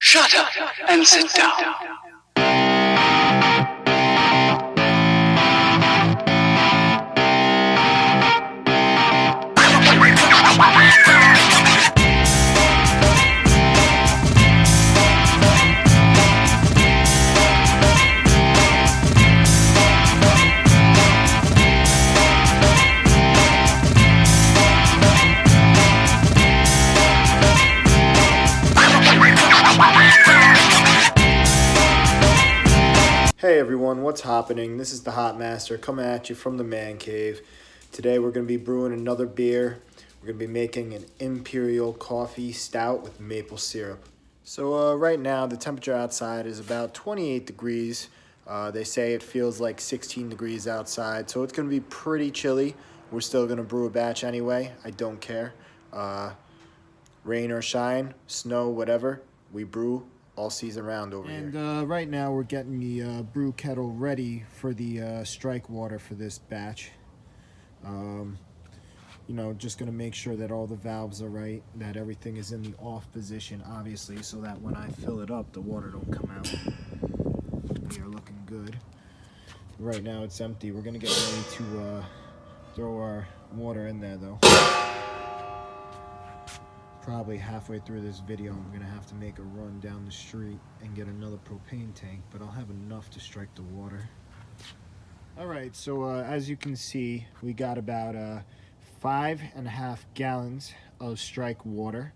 Shut up and sit down. Hey everyone, what's happening? This is the Hot Master coming at you from the man cave. Today we're going to be brewing another beer. We're going to be making an Imperial coffee stout with maple syrup. So right now the temperature outside is about 28 degrees. They say it feels like 16 degrees outside, so it's going to be pretty chilly. We're still going to brew a batch anyway. I don't care. Rain or shine, snow, whatever, we brew all season round over here. And right now we're getting the brew kettle ready for the strike water for this batch. You know, just gonna make sure that all the valves are right, that everything is in the off position, obviously, so that when I fill it up, the water don't come out. We are looking good. Right now it's empty. We're gonna get ready to throw our water in there though. Probably halfway through this video I'm gonna have to make a run down the street and get another propane tank, but I'll have enough to strike the water. Alright, so as you can see, we got about 5.5 gallons of strike water.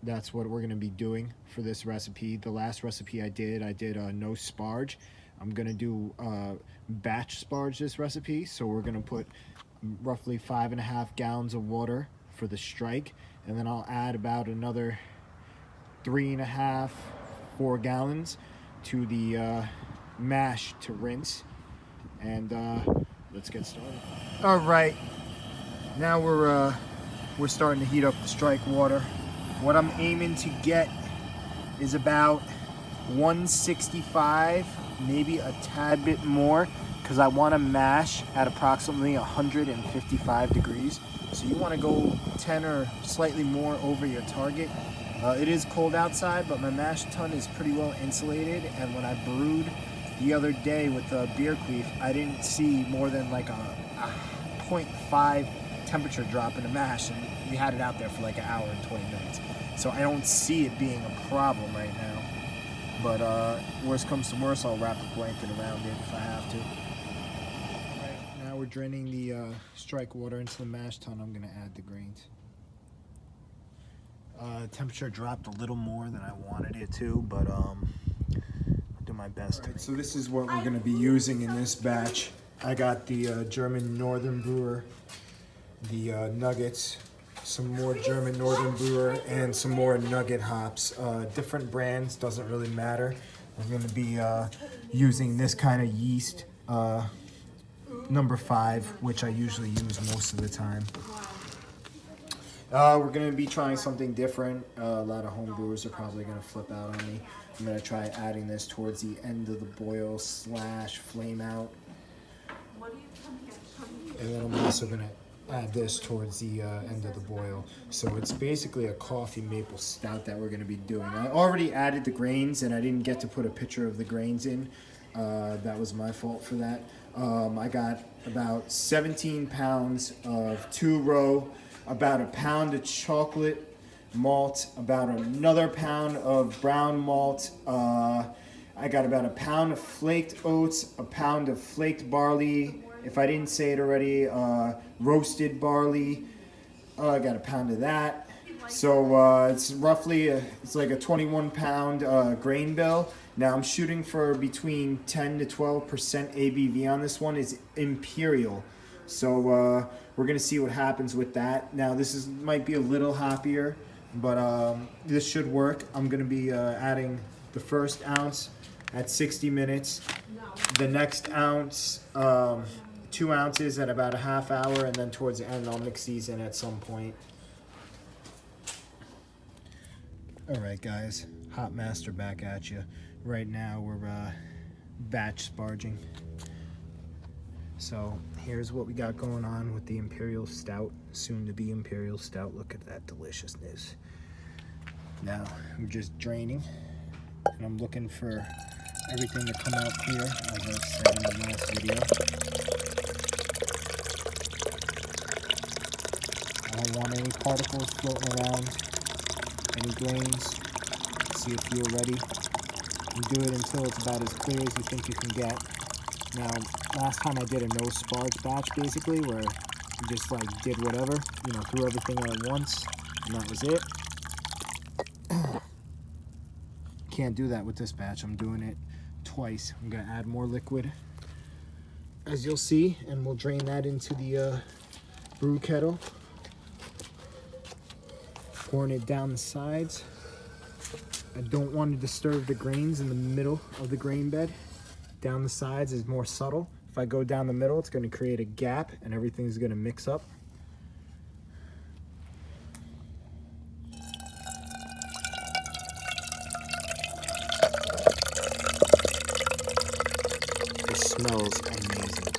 That's what we're gonna be doing for this recipe. The last recipe I did no sparge. I'm gonna do batch sparge this recipe, so we're gonna put roughly 5.5 gallons of water for the strike, and then I'll add about another 3.5, 4 gallons to the mash to rinse, and let's get started. All right, now we're starting to heat up the strike water. What I'm aiming to get is about 165, maybe a tad bit more, because I want to mash at approximately 155 degrees. So you want to go 10 or slightly more over your target. It is cold outside, but my mash tun is pretty well insulated. And when I brewed the other day with the beer queef, I didn't see more than like a 0.5 temperature drop in the mash. And we had it out there for like an hour and 20 minutes. So I don't see it being a problem right now. But worst comes to worst, I'll wrap a blanket around it if I have to. We're draining the strike water into the mash tun. I'm gonna add the grains. Temperature dropped a little more than I wanted it to, but I'll do my best. All right, so this is what we're gonna be using in this batch. I got the German Northern Brewer, the nuggets, some more German Northern Brewer, and some more nugget hops. Different brands, doesn't really matter. We're gonna be using this kind of yeast. Number 5, which I usually use most of the time. We're going to be trying something different. A lot of home brewers are probably going to flip out on me. I'm going to try adding this towards the end of the boil / flame out. And then I'm also going to add this towards the end of the boil. So it's basically a coffee maple stout that we're going to be doing. I already added the grains and I didn't get to put a picture of the grains in. That was my fault for that. I got about 17 pounds of 2-row, about a pound of chocolate malt, about another pound of brown malt. I got about a pound of flaked oats, a pound of flaked barley. If I didn't say it already, roasted barley. I got a pound of that. So it's roughly, it's like a 21 pound grain bill. Now I'm shooting for between 10 to 12% ABV on this one. It's Imperial. So we're gonna see what happens with that. Now this might be a little hoppier, but this should work. I'm gonna be adding the first ounce at 60 minutes. The next ounce, 2 ounces at about a half hour, and then towards the end I'll mix these in at some point. All right, guys, Hot Master back at you. Right now we're batch sparging. So here's what we got going on with the Imperial Stout, soon to be Imperial Stout. Look at that deliciousness. Now I'm just draining, and I'm looking for everything to come out clear, as I said in the last video. I don't want any particles floating around, any grains. See if you're ready. And do it until it's about as clear as you think you can get. Now, last time I did a no sparge batch, basically, where you just like did whatever, you know, threw everything out at once, and that was it. Can't do that with this batch. I'm doing it twice. I'm gonna add more liquid, as you'll see, and we'll drain that into the brew kettle. Pouring it down the sides. I don't want to disturb the grains in the middle of the grain bed. Down the sides is more subtle. If I go down the middle, it's going to create a gap and everything's going to mix up. It smells amazing.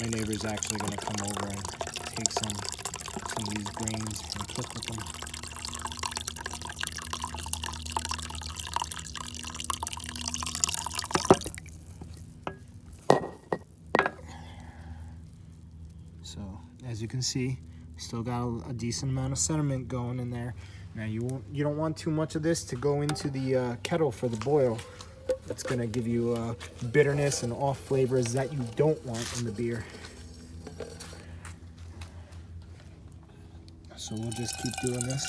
My neighbor's actually going to come over and take some of these grains and cook with them. So, as you can see, still got a decent amount of sediment going in there. Now you don't want too much of this to go into the kettle for the boil. That's gonna give you bitterness and off flavors that you don't want in the beer. So we'll just keep doing this.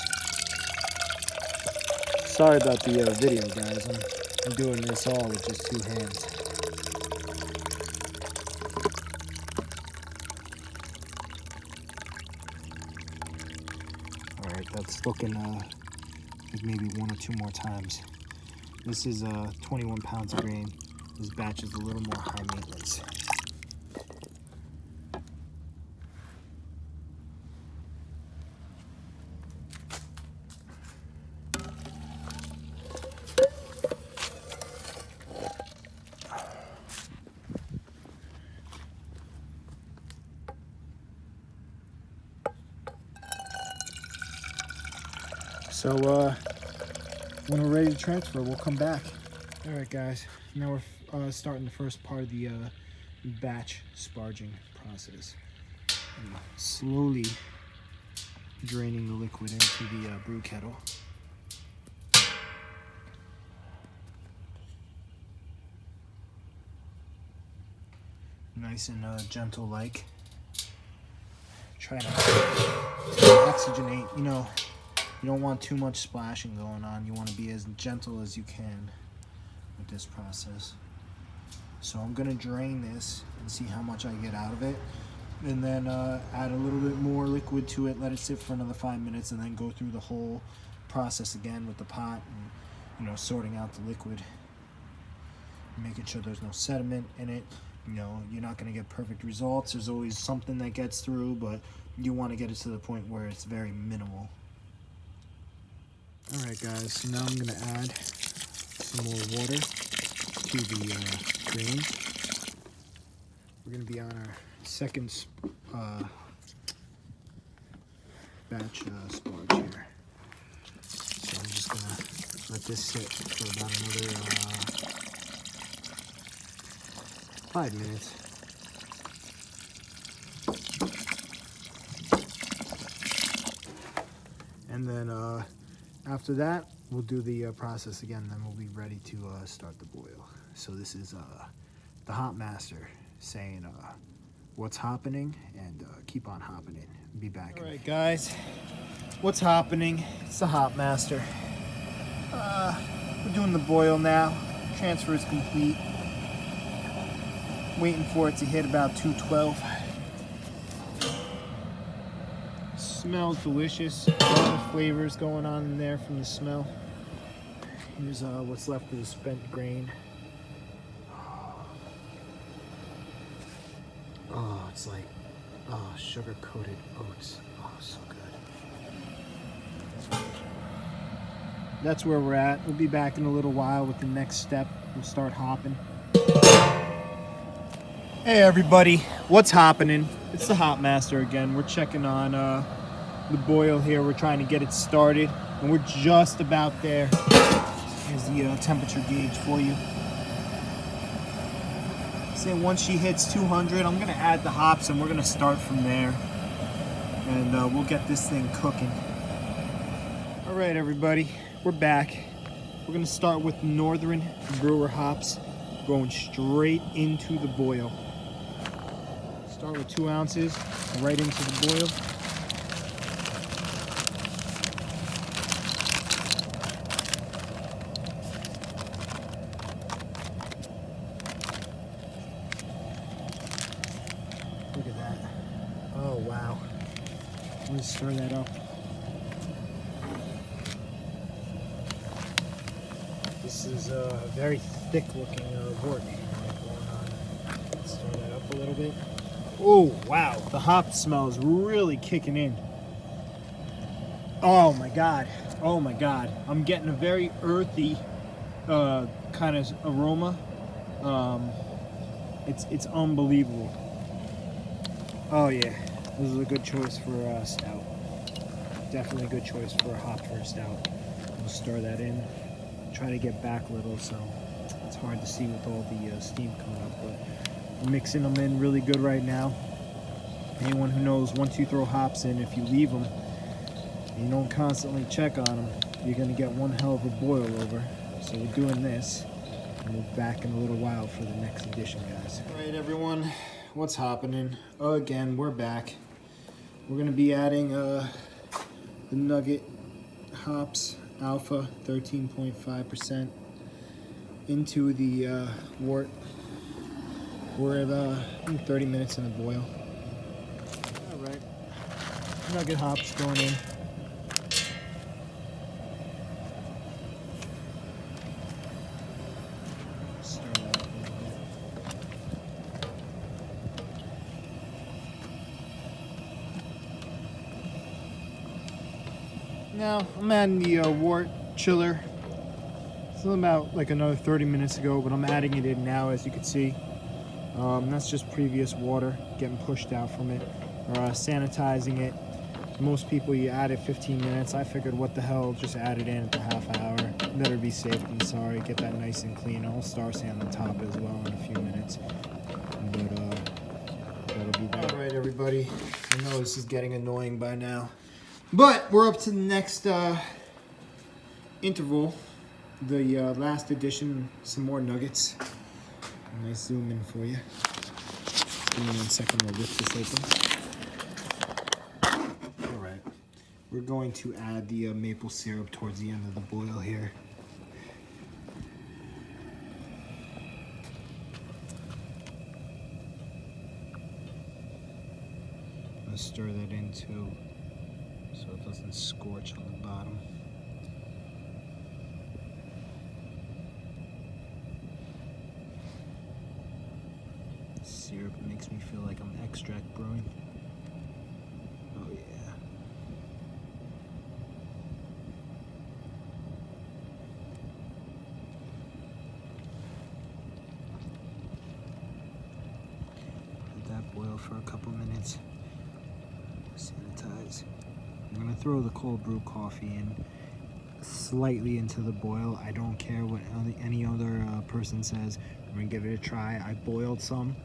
Sorry about the video, guys. I'm doing this all with just 2 hands. Alright, that's looking like maybe 1 or 2 more times. This is 21 pounds of grain. This batch is a little more high maintenance. So when we're ready to transfer, we'll come back. All right, guys. Now we're starting the first part of the batch sparging process. And slowly draining the liquid into the brew kettle. Nice and gentle like. Try to oxygenate, you know. You don't want too much splashing going on. You want to be as gentle as you can with this process. So I'm going to drain this and see how much I get out of it. And then add a little bit more liquid to it, let it sit for another 5 minutes, and then go through the whole process again with the pot and, you know, sorting out the liquid. Making sure there's no sediment in it. You know, you're not going to get perfect results. There's always something that gets through, but you want to get it to the point where it's very minimal. Alright guys, so now I'm going to add some more water to the grains. We're going to be on our second batch sparge here. So I'm just going to let this sit for about another 5 minutes. And then after that, we'll do the process again, then we'll be ready to start the boil. So this is the hop master saying what's happening, and keep on hopping in. Be back. All right, guys, what's happening? It's the hop master. We're doing the boil now. Transfer is complete. Waiting for it to hit about 212. Smells delicious. A lot of flavors going on in there from the smell. Here's what's left of the spent grain. Oh, it's like sugar-coated oats. Oh, so good. That's where we're at. We'll be back in a little while with the next step. We'll start hopping. Hey everybody, what's happening? It's the Hop Master again. We're checking on the boil here. We're trying to get it started, and we're just about there. Here's the temperature gauge for you. Say once she hits 200, I'm gonna add the hops, and we're gonna start from there, and we'll get this thing cooking. All right, everybody, we're back. We're gonna start with Northern Brewer hops, going straight into the boil. Start with 2 ounces, right into the boil. Look at that. Oh, wow. Let's stir that up. This is a very thick looking wort going on. Let's stir that up a little bit. Oh, wow. The hop smell is really kicking in. Oh my God. Oh my God. I'm getting a very earthy kind of aroma. It's unbelievable. Oh yeah. This is a good choice for stout. Definitely a good choice for a hop for a stout. We'll stir that in. Try to get back a little, so it's hard to see with all the steam coming up, but we're mixing them in really good right now. Anyone who knows, once you throw hops in, if you leave them and you don't constantly check on them, you're going to get one hell of a boil over. So we're doing this, and we're back in a little while for the next edition, guys. All right, everyone, what's happening? Oh, again, we're back. We're going to be adding the Nugget hops, Alpha 13.5% into the wort. We're at 30 minutes in the boil. All right, Nugget hops going in. Stir that up a little bit. Now I'm adding the wort chiller. It's about like another 30 minutes ago, but I'm adding it in now, as you can see. That's just previous water getting pushed out from it, or sanitizing it. Most people, you add it 15 minutes. I figured, what the hell, just add it in at the half hour. Better be safe than sorry. Get that nice and clean. I'll star sand the top as well in a few minutes. But that'll be that. All right, everybody. I know this is getting annoying by now, but we're up to the next interval. The last edition, some more nuggets. A nice zoom in for you. Give me 1 second to lift this open. All right. We're going to add the maple syrup towards the end of the boil here. I'm gonna stir that in too, so it doesn't scorch on the bottom. Syrup makes me feel like I'm extract brewing. Oh yeah. Let that boil for a couple minutes. Sanitize. I'm gonna throw the cold brew coffee in slightly into the boil. I don't care what any other person says. I'm gonna give it a try. I boiled some.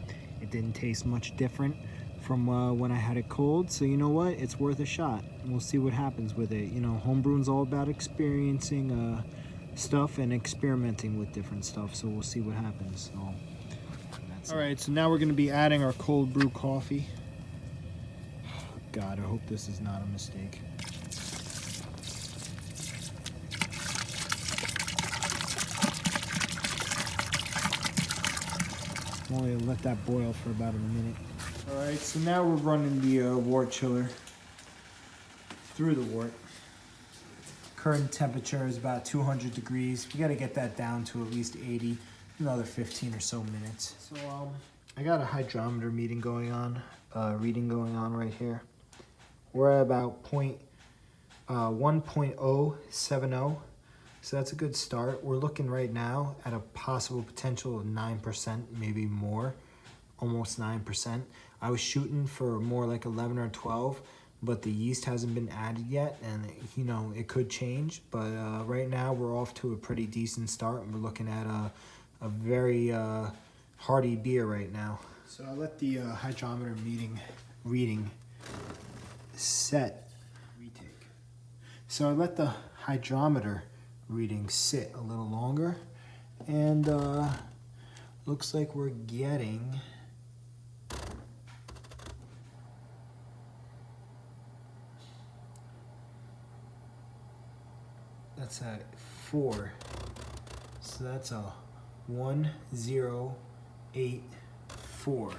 It didn't taste much different from when I had it cold, so you know what? It's worth a shot. We'll see what happens with it. You know, homebrewing's all about experiencing stuff and experimenting with different stuff, so we'll see what happens. So, that's all right, so now we're gonna be adding our cold brew coffee. God, I hope this is not a mistake. Only let that boil for about a minute. All right, so now we're running the wort chiller through the wort. Current temperature is about 200 degrees. We got to get that down to at least 80, another 15 or so minutes. So I got a hydrometer reading going on right here. We're at about 1.070. So that's a good start. We're looking right now at a possible potential of 9%, maybe more, almost 9%. I was shooting for more like 11 or 12, but the yeast hasn't been added yet, and you know, it could change. But right now we're off to a pretty decent start, and we're looking at a very hearty beer right now. So I let the hydrometer reading set. Retake. So I let the hydrometer reading sit a little longer, and looks like we're getting that's at 4. So that's a 1084.